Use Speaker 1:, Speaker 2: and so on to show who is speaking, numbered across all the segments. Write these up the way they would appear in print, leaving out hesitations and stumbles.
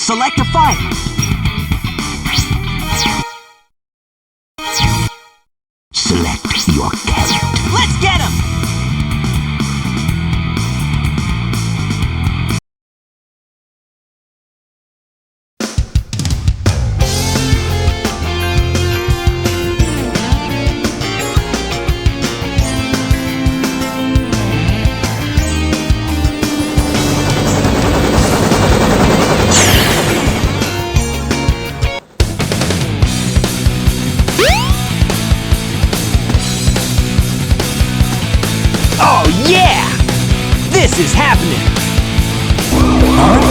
Speaker 1: Select a fire. Select your character. Let's get him! Oh yeah! This is happening! Huh?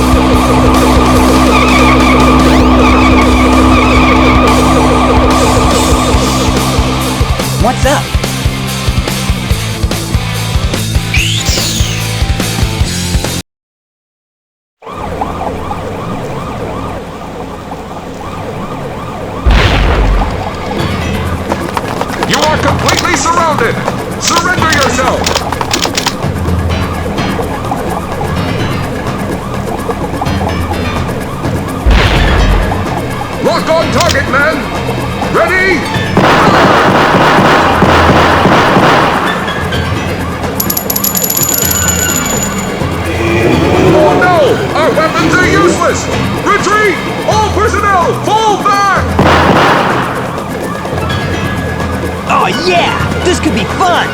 Speaker 1: What's up?
Speaker 2: You are completely surrounded! Surrender yourself! Lock on target, men! Ready? Oh no! Our weapons are useless! Retreat! All personnel, fall back!
Speaker 1: Oh yeah! This could be fun!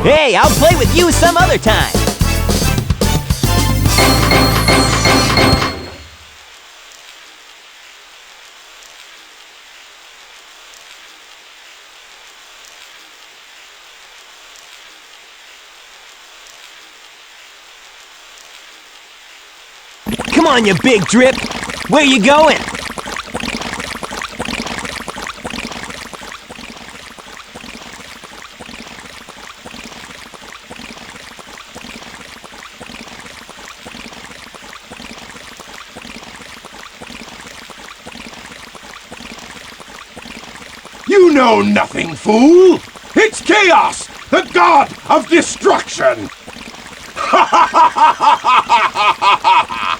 Speaker 1: Hey, I'll play with you some other time! Come on, you big drip! Where you going?
Speaker 3: You know nothing, fool! It's Chaos, the god of destruction! Ha ha ha ha ha ha ha ha!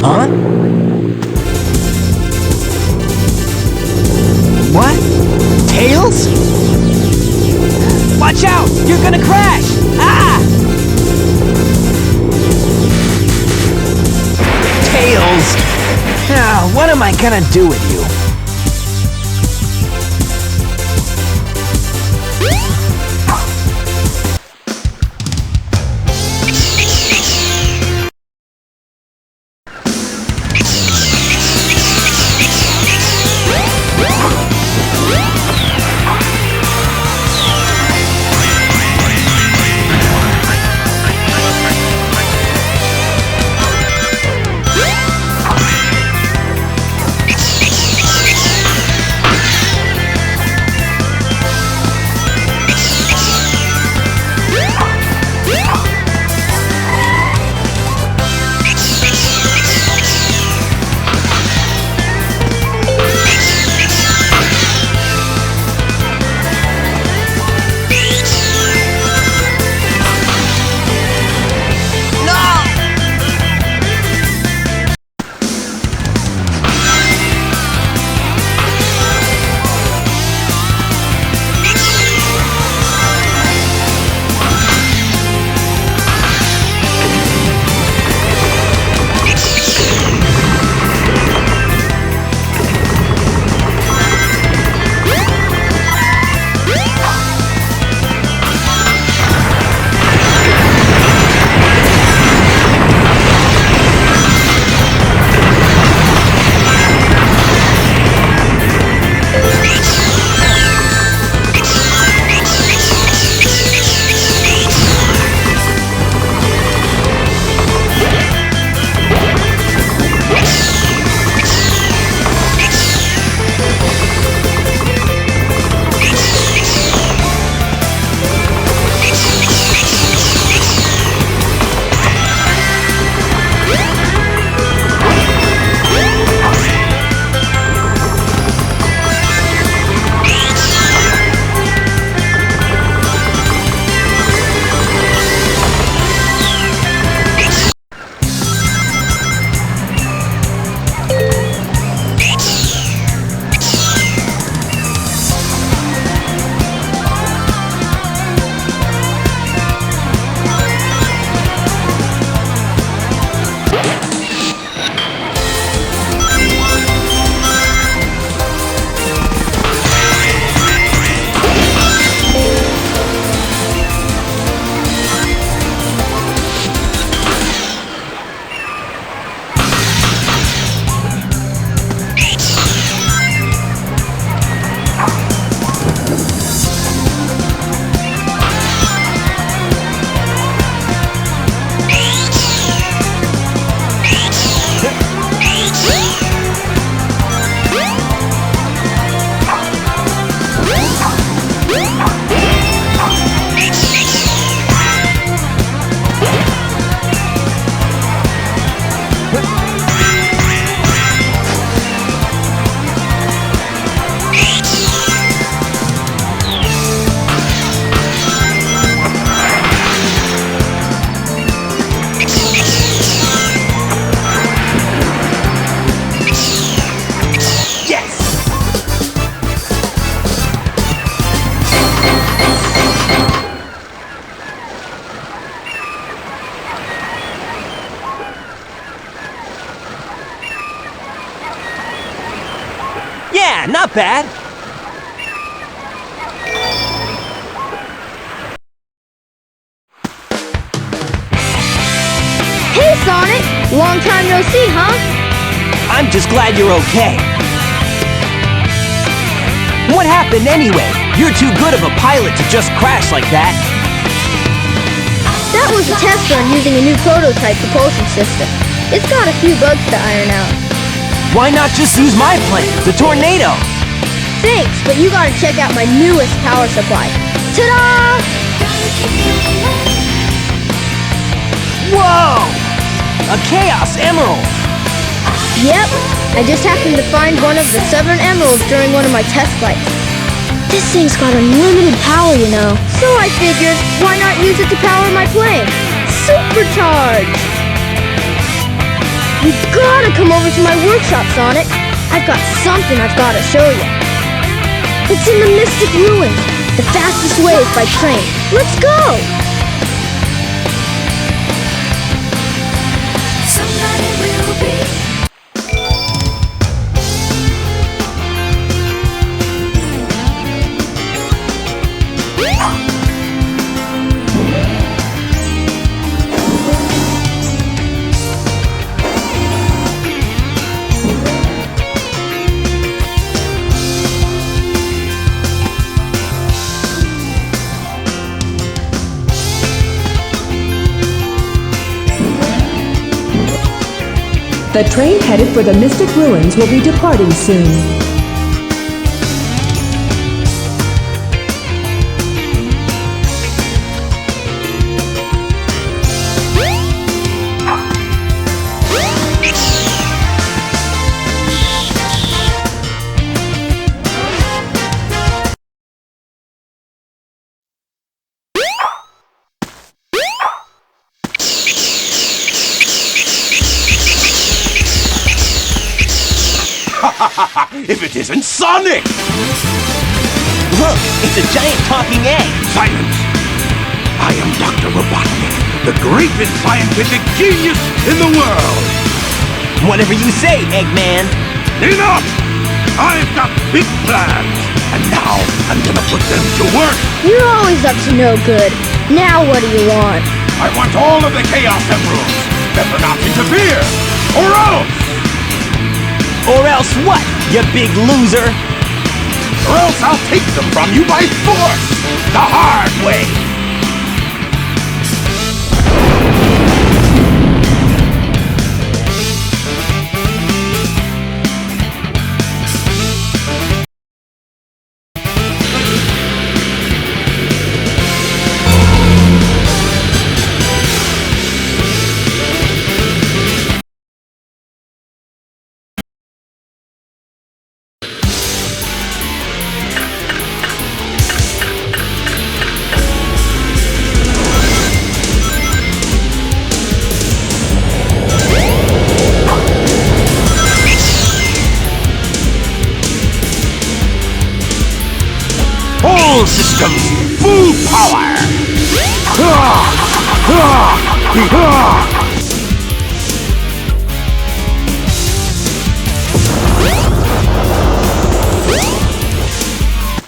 Speaker 1: Huh? What? Tails? Watch out! You're gonna crash! Ah! Tails! Ah, what am I gonna do with you? not bad.
Speaker 4: Hey, Sonic! Long time no see, huh?
Speaker 1: I'm just glad you're okay. What happened anyway? You're too good of a pilot to just crash like that.
Speaker 4: That was a test run using a new prototype propulsion system. It's got a few bugs to iron out.
Speaker 1: Why not just use my plane, the Tornado?
Speaker 4: Thanks, but you gotta check out my newest power supply. Ta-da!
Speaker 1: Whoa! A Chaos Emerald!
Speaker 4: Yep, I just happened to find one of the Southern Emeralds during one of my test flights. This thing's got unlimited power, you know. So I figured, why not use it to power my plane? Supercharge! You gotta come over to my workshop, Sonic. I've got something I've gotta show you. It's in the Mystic Ruins. The fastest way is by train. Let's go!
Speaker 5: Somebody will be.
Speaker 6: The train headed for the Mystic Ruins will be departing soon.
Speaker 3: If it isn't Sonic!
Speaker 1: Look, it's a giant talking egg.
Speaker 3: Silence! I am Dr. Robotnik, the greatest scientific genius in the world!
Speaker 1: Whatever you say, Eggman.
Speaker 3: Enough! I've got big plans, and now I'm gonna put them to work!
Speaker 4: You're always up to no good. Now what do you want?
Speaker 3: I want all of the Chaos Emeralds! Better not interfere! Or else!
Speaker 1: Or else what, you big loser?
Speaker 3: Or else I'll take them from you by force! The hard way! All systems, full power!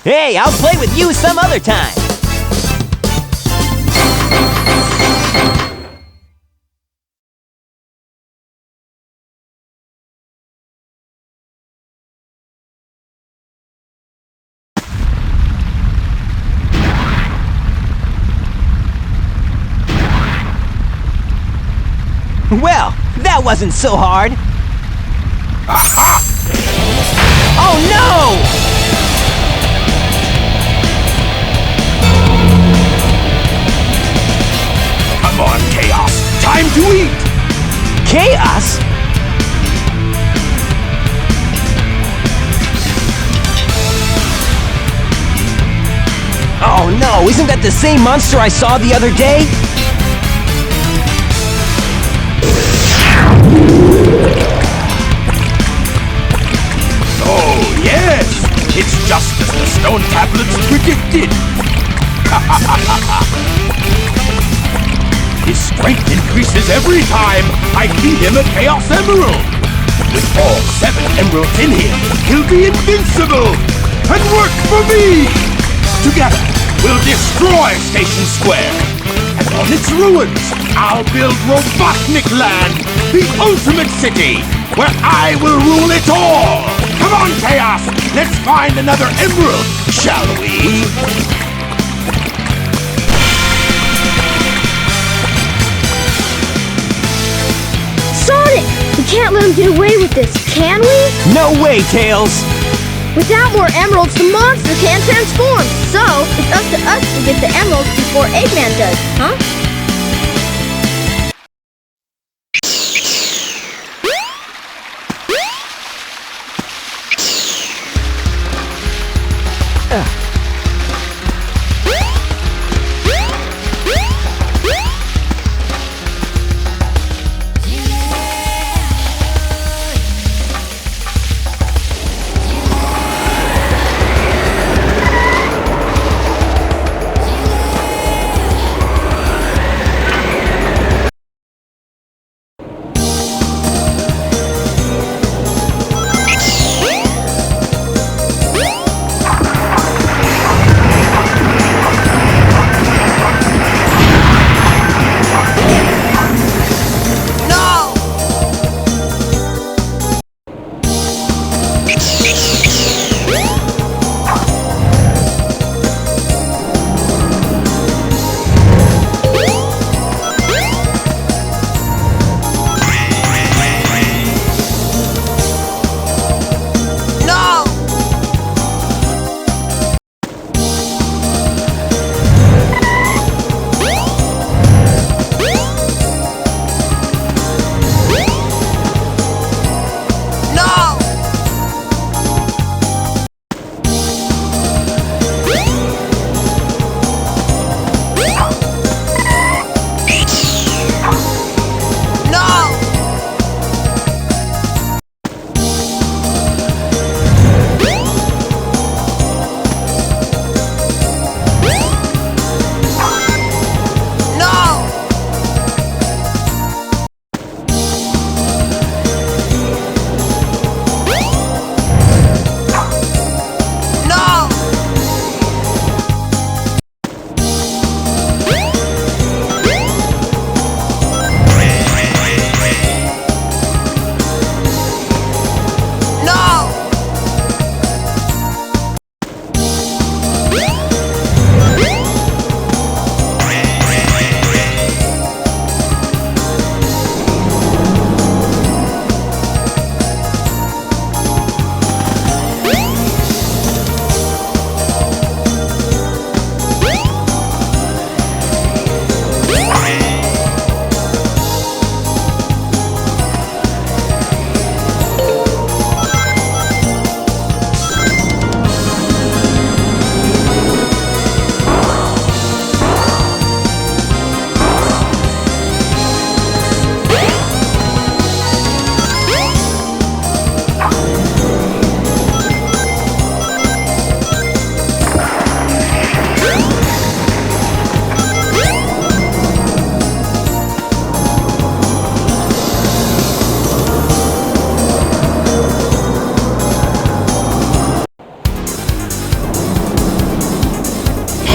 Speaker 1: Hey, I'll play with you some other time. Well, that wasn't so hard.
Speaker 3: Aha!
Speaker 1: Oh no!
Speaker 3: Come on, Chaos! Time to eat!
Speaker 1: Chaos? Oh no, isn't that the same monster I saw the other day?
Speaker 3: Oh, yes! It's just as the stone tablets predicted! His strength increases every time I feed him a Chaos Emerald! With all 7 emeralds in him, he'll be invincible! And work for me! Together, we'll destroy Station Square! And on its ruins, I'll build Robotnik Land, the ultimate city, where I will rule it all! Come on, Chaos! Let's find another emerald, shall we?
Speaker 4: Sonic! We can't let him get away with this, can we?
Speaker 1: No way, Tails!
Speaker 4: Without more emeralds, the monster can't transform. So, it's up to us to get the emeralds before Eggman does, huh?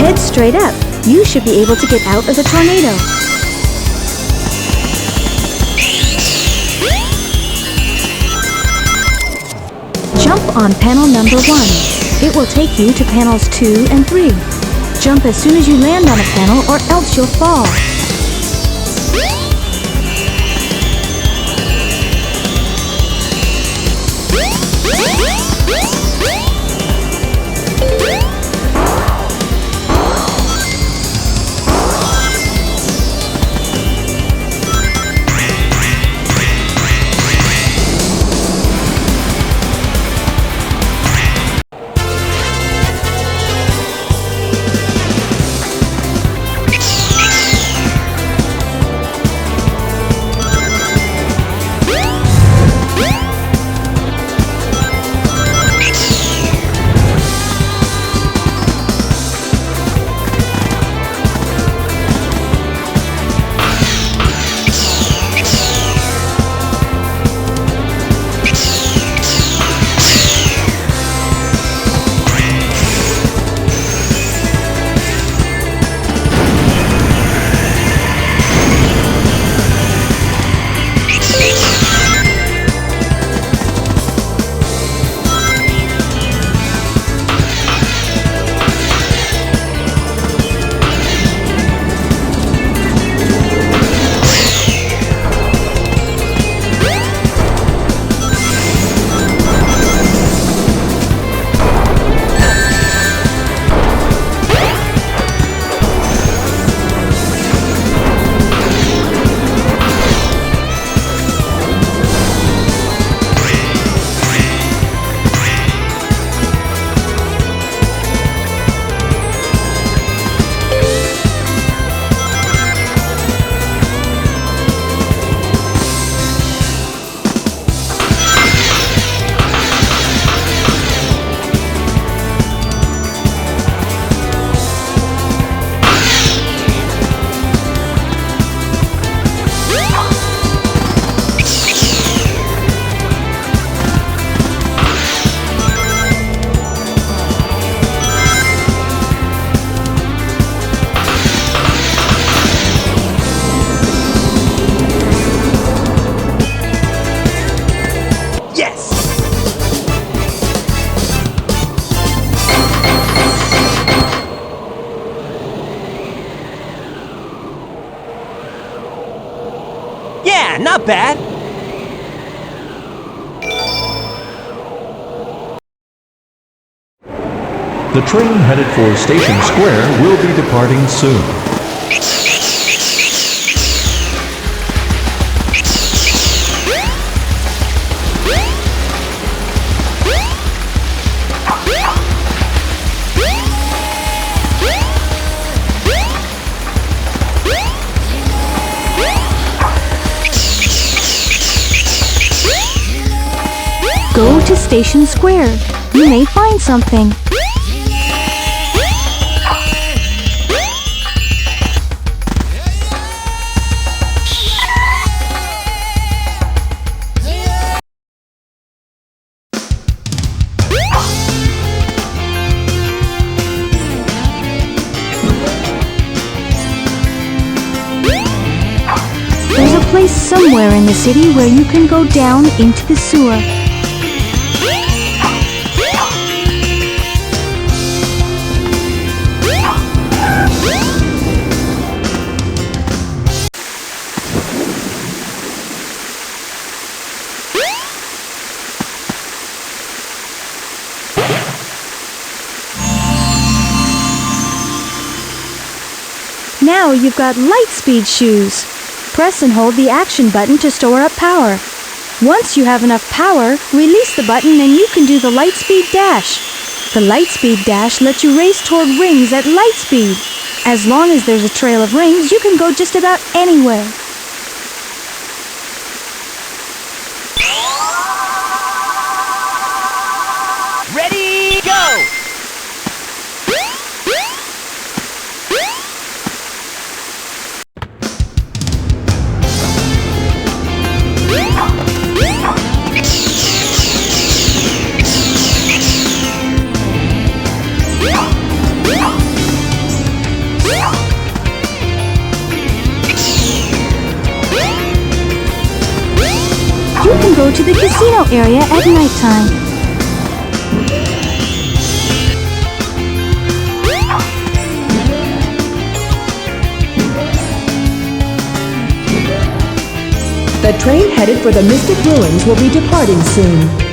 Speaker 6: Head straight up. You should be able to get out of the tornado. Jump on panel number 1. It will take you to panels 2 and 3. Jump as soon as you land on a panel or else you'll fall.
Speaker 1: not bad.
Speaker 7: The train headed for Station Square will be departing soon.
Speaker 6: Go to Station Square. You may find something. There's a place somewhere in the city where you can go down into the sewer. Now you've got Lightspeed shoes. Press and hold the action button to store up power. Once you have enough power, release the button and you can do the Lightspeed Dash. The Lightspeed Dash lets you race toward rings at light speed. As long as there's a trail of rings, you can go just about anywhere.
Speaker 1: Ready, go!
Speaker 6: You can go to the casino area at nighttime.
Speaker 8: The train headed for the Mystic Ruins will be departing soon.